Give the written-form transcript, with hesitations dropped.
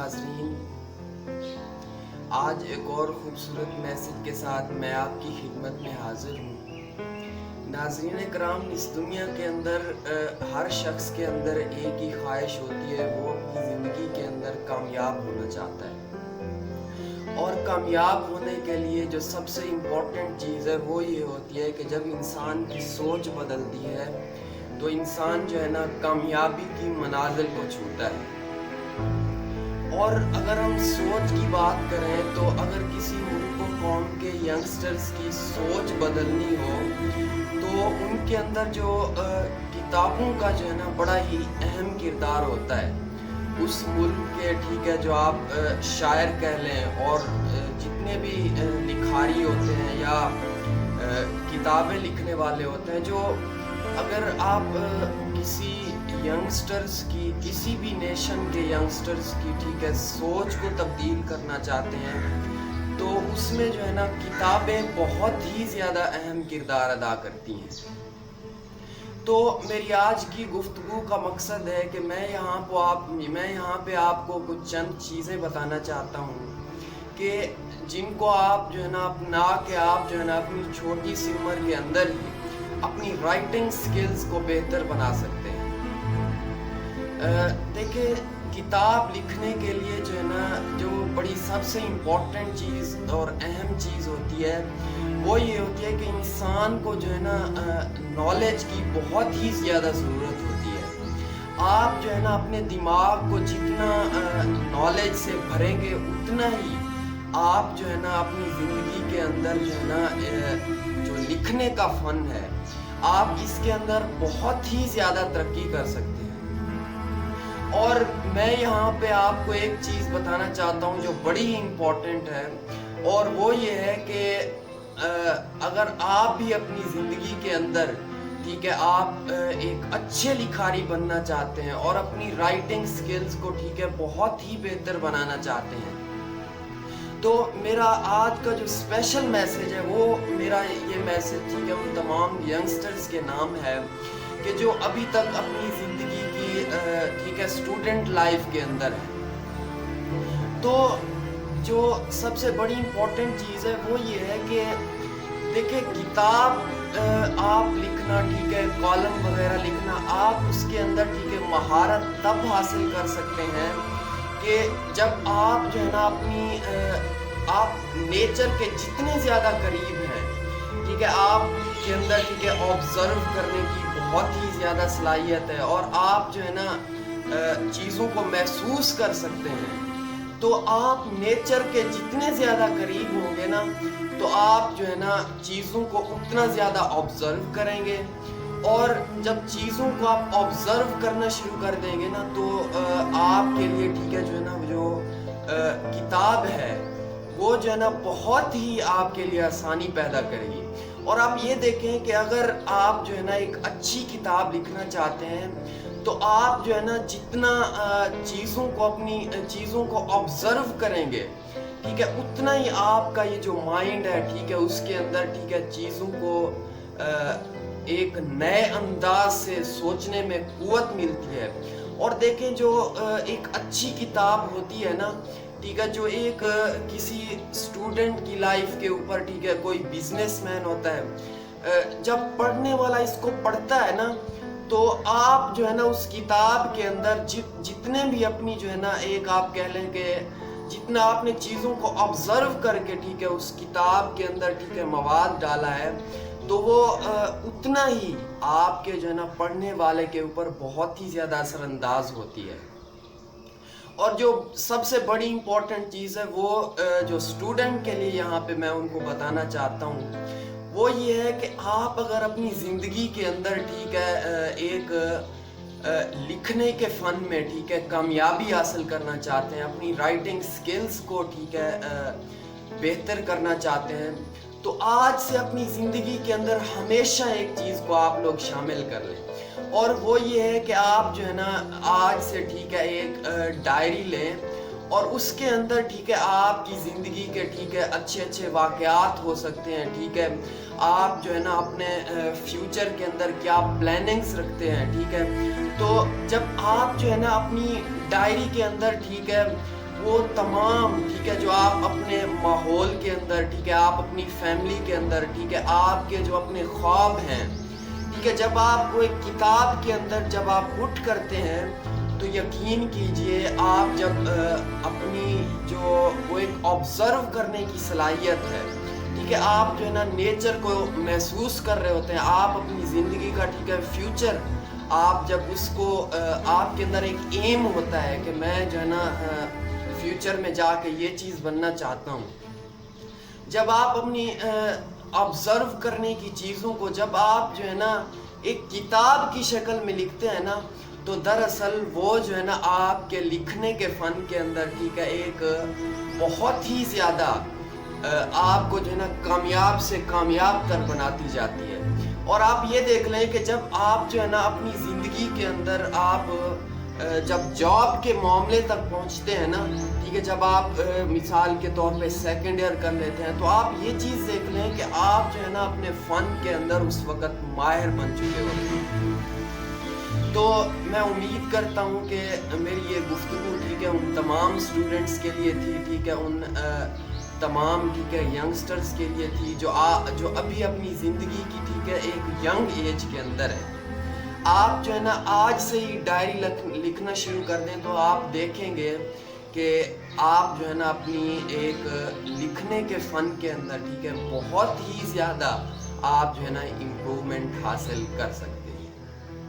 ناظرین، آج ایک اور خوبصورت میسج کے ساتھ میں آپ کی خدمت میں حاضر ہوں۔ ناظرین کرام، اس دنیا کے اندر ہر شخص کے اندر ایک ہی خواہش ہوتی ہے، وہ اپنی زندگی کے اندر کامیاب ہونا چاہتا ہے۔ اور کامیاب ہونے کے لیے جو سب سے امپورٹنٹ چیز ہے وہ یہ ہوتی ہے کہ جب انسان کی سوچ بدلتی ہے تو انسان جو ہے نا کامیابی کی منازل کو چھوتا ہے۔ اور اگر ہم سوچ کی بات کریں تو اگر کسی ملک و قوم کے ینگسٹرز کی سوچ بدلنی ہو تو ان کے اندر جو کتابوں کا جو ہے نا بڑا ہی اہم کردار ہوتا ہے۔ اس ملک کے جو آپ شاعر کہہ لیں اور جتنے بھی لکھاری ہوتے ہیں یا کتابیں لکھنے والے ہوتے ہیں، جو اگر آپ کسی ینگسٹرز کی، کسی بھی نیشن کے ینگسٹرز کی سوچ کو تبدیل کرنا چاہتے ہیں تو اس میں جو ہے نا کتابیں بہت ہی زیادہ اہم کردار ادا کرتی ہیں۔ تو میری آج کی گفتگو کا مقصد ہے کہ میں یہاں پہ آپ کو کچھ چند چیزیں بتانا چاہتا ہوں کہ جن کو آپ جو ہے نا اپنا کے آپ جو ہے نا اپنی چھوٹی سی عمر کے اندر ہی اپنی رائٹنگ سکلز کو بہتر بنا سکتے ہیں۔ دیکھیں، کتاب لکھنے کے لیے جو ہے نا جو بڑی سب سے امپورٹنٹ چیز اور اہم چیز ہوتی ہے وہ یہ ہوتی ہے کہ انسان کو جو ہے نا نالج کی بہت ہی زیادہ ضرورت ہوتی ہے۔ آپ جو ہے نا اپنے دماغ کو جتنا نالج سے بھریں گے اتنا ہی آپ جو ہے نا اپنی زندگی کے اندر جو ہے نا جو لکھنے کا فن ہے آپ اس کے اندر بہت ہی زیادہ ترقی کر سکتے ہیں۔ اور میں یہاں پہ آپ کو ایک چیز بتانا چاہتا ہوں جو بڑی ہی امپورٹنٹ ہے، اور وہ یہ ہے کہ اگر آپ بھی اپنی زندگی کے اندر آپ ایک اچھے لکھاری بننا چاہتے ہیں اور اپنی رائٹنگ سکلز کو بہت ہی بہتر بنانا چاہتے ہیں تو میرا آج کا جو اسپیشل میسج ہے وہ میرا یہ میسج ان تمام ینگسٹرز کے نام ہے کہ جو ابھی تک اپنی زندگی کی اسٹوڈنٹ لائف کے اندر ہے۔ تو جو سب سے بڑی امپورٹنٹ چیز ہے وہ یہ ہے کہ دیکھیں، کتاب آپ لکھنا کالم وغیرہ لکھنا، آپ اس کے اندر مہارت تب حاصل کر سکتے ہیں کہ جب آپ جو ہے نا اپنی آپ نیچر کے جتنے زیادہ قریب ہیں، آپ کے اندر آبزرو کرنے کی بہت ہی زیادہ صلاحیت ہے اور آپ جو ہے نا چیزوں کو محسوس کر سکتے ہیں، تو آپ نیچر کے جتنے زیادہ قریب ہوں گے نا تو آپ جو ہے نا چیزوں کو اتنا زیادہ آبزرو کریں گے، اور جب چیزوں کو آپ آبزرو کرنا شروع کر دیں گے نا تو آپ کے لیے جو ہے نا جو کتاب ہے وہ جو ہے نا بہت ہی آپ کے لیے آسانی پیدا کرے گی۔ اور آپ یہ دیکھیں کہ اگر آپ جو ہے نا ایک اچھی کتاب لکھنا چاہتے ہیں تو آپ جو ہے نا جتنا اپنی چیزوں کو آبزرو کریں گے اتنا ہی آپ کا یہ جو مائنڈ ہے اس کے اندر چیزوں کو ایک نئے انداز سے سوچنے میں قوت ملتی ہے۔ اور دیکھیں، جو ایک اچھی کتاب ہوتی ہے نا جو ایک کسی اسٹوڈنٹ کی لائف کے اوپر کوئی بزنس مین ہوتا ہے، جب پڑھنے والا اس کو پڑھتا ہے نا تو آپ جو ہے نا اس کتاب کے اندر جتنے بھی اپنی جو ہے نا ایک آپ کہہ لیں کہ جتنا آپ نے چیزوں کو آبزرو کر کے اس کتاب کے اندر مواد ڈالا ہے تو وہ اتنا ہی آپ کے جو ہے نا پڑھنے والے کے اوپر بہت ہی زیادہ اثر انداز ہوتی ہے۔ اور جو سب سے بڑی امپورٹنٹ چیز ہے وہ جو اسٹوڈنٹ کے لیے یہاں پہ میں ان کو بتانا چاہتا ہوں وہ یہ ہے کہ آپ اگر اپنی زندگی کے اندر ایک لکھنے کے فن میں کامیابی حاصل کرنا چاہتے ہیں، اپنی رائٹنگ سکلز کو بہتر کرنا چاہتے ہیں، تو آج سے اپنی زندگی کے اندر ہمیشہ ایک چیز کو آپ لوگ شامل کر لیں، اور وہ یہ ہے کہ آپ جو ہے نا آج سے ایک ڈائری لیں اور اس کے اندر آپ کی زندگی کے اچھے واقعات ہو سکتے ہیں، آپ جو ہے نا اپنے فیوچر کے اندر کیا پلاننگز رکھتے ہیں، تو جب آپ جو ہے نا اپنی ڈائری کے اندر وہ تمام ٹھیک ہے جو آپ اپنے ماحول کے اندر ٹھیک ہے آپ اپنی فیملی کے اندر ٹھیک ہے آپ کے جو اپنے خواب ہیں ٹھیک ہے جب آپ کو ایک کتاب کے اندر جب آپ پٹ کرتے ہیں تو یقین کیجئے آپ جب اپنی جو وہ ایک آبزرو کرنے کی صلاحیت ہے ٹھیک ہے آپ جو ہے نا نیچر کو محسوس کر رہے ہوتے ہیں آپ اپنی زندگی کا ٹھیک ہے فیوچر آپ جب اس کو آپ کے اندر ایک ایم ہوتا ہے کہ میں جو ہے نا فیوچر میں جا کے یہ چیز بننا چاہتا ہوں جب آپ اپنی آبزرو کرنے کی چیزوں کو جب آپ جو ہے نا ایک کتاب کی شکل میں لکھتے ہیں نا تو دراصل وہ جو ہے نا آپ کے لکھنے کے فن کے اندر ٹھیک ہے ایک بہت ہی زیادہ آپ کو جو ہے نا کامیاب سے کامیاب تر بناتی جاتی ہے اور آپ یہ دیکھ لیں کہ جب آپ جو ہے نا اپنی زندگی کے اندر آپ جب جاب کے معاملے تک پہنچتے ہیں نا ٹھیک ہے جب آپ مثال کے طور پہ سیکنڈ ایئر کر لیتے ہیں تو آپ یہ چیز دیکھ لیں کہ آپ جو ہے نا اپنے فن کے اندر اس وقت ماہر بن چکے ہوتے ہیں تو میں امید کرتا ہوں کہ میری یہ گفتگو ٹھیک ہے ان تمام اسٹوڈنٹس کے لیے تھی ٹھیک ہے ان تمام ٹھیک ہے ینگسٹرز کے لیے تھی جو ابھی اپنی زندگی کی ٹھیک ہے ایک ینگ ایج کے اندر ہے آپ جو ہے نا آج سے ہی ڈائری لکھنا شروع کر دیں تو آپ دیکھیں گے کہ آپ جو ہے نا اپنی ایک لکھنے کے فن کے اندر ٹھیک ہے بہت ہی زیادہ آپ جو ہے نا امپروومنٹ حاصل کر سکتے ہیں